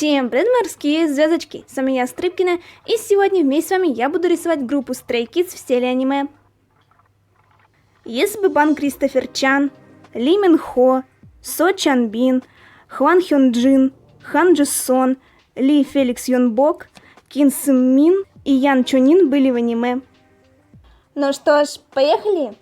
Всем привет, морские звездочки! С вами я, Стрыбкина, и сегодня вместе с вами я буду рисовать группу Stray Kids в стиле аниме. Если бы Бан Кристофер Чан, Минхо, Чанбин, Хван Хёнджин, Хан Джисон, Феликс Ёнбок, Ким Сынмин и Ян Чонин были в аниме. Ну что ж, поехали!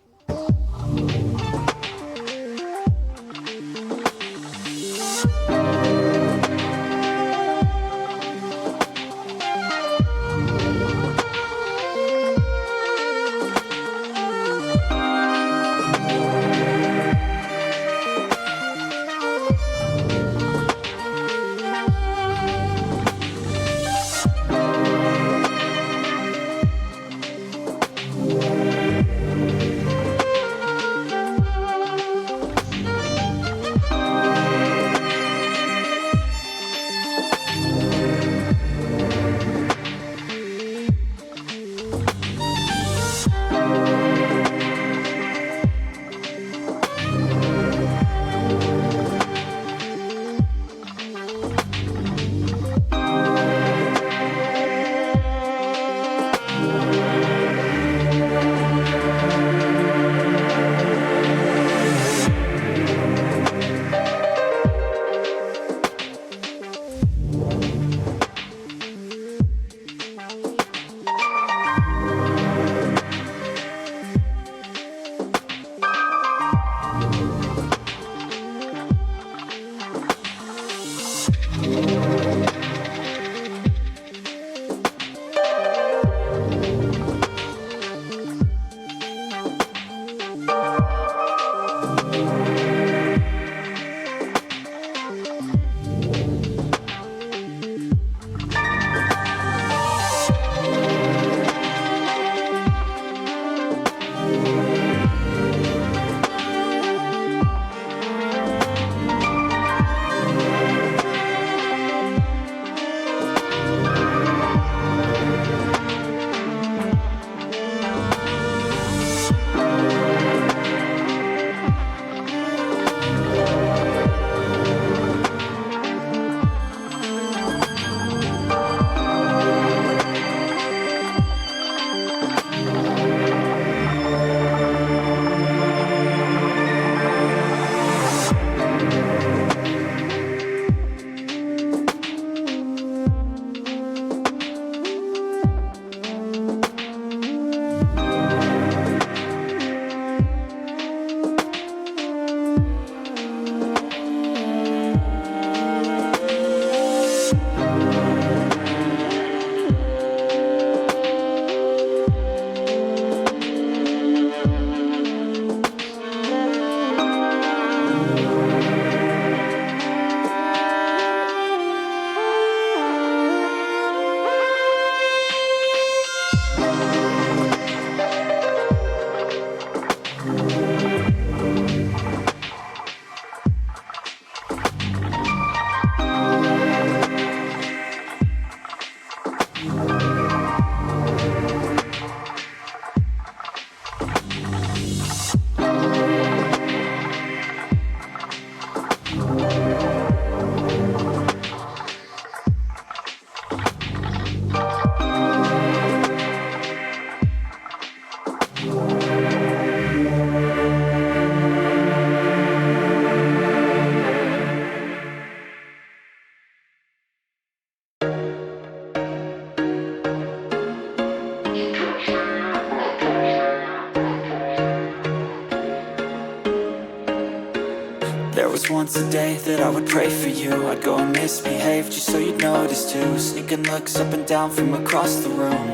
There was once a day that I would pray for you. I'd go and misbehave just so you'd notice too. Sneaking looks up and down from across the room.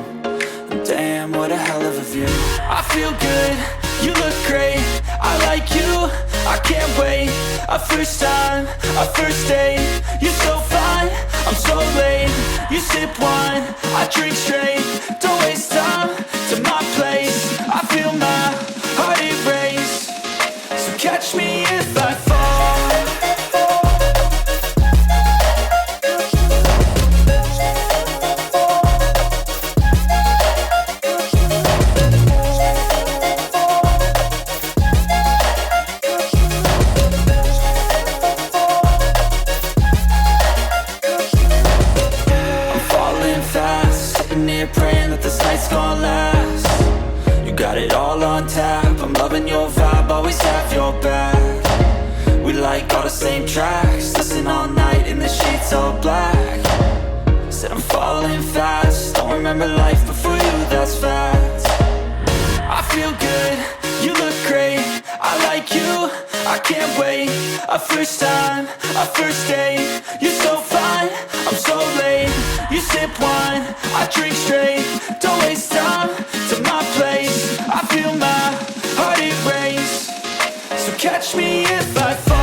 And damn, what a hell of a view. I feel good, you look great, I like you, I can't wait. A first time, a first date. You're so fine, I'm so late. You sip wine, I drink straight. Don't waste time to my place. I feel my heart erase. So catch me if I fall. it's gonna last. You got it all on tap, I'm loving your vibe, always have your back. We like all the same tracks, listen all night in the sheets all black. Said I'm falling fast, don't remember life before you, that's fact. I feel good, you look great, I like you, I can't wait. A first time, a first date, you're so fine, I'm so late. You sip wine, I drink straight, don't waste time to my place. I feel my heart it race, so catch me if I fall.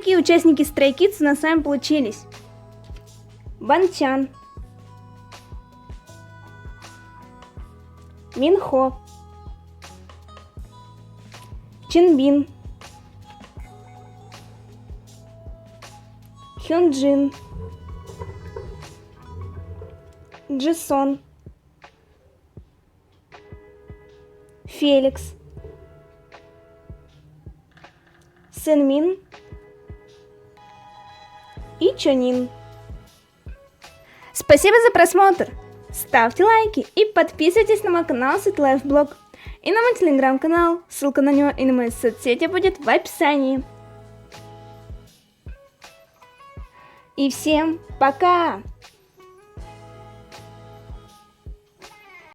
какие участники Stray Kids у нас с вами получились? Бан Чан, Минхо, Чанбин, Хёнджин, Джисон, Феликс Сынмин и Чонин. Спасибо за просмотр! Ставьте лайки и подписывайтесь на мой канал SvetaLifeBlog и на мой телеграм-канал. Ссылка на него и на мои соцсети будет в описании. И всем пока!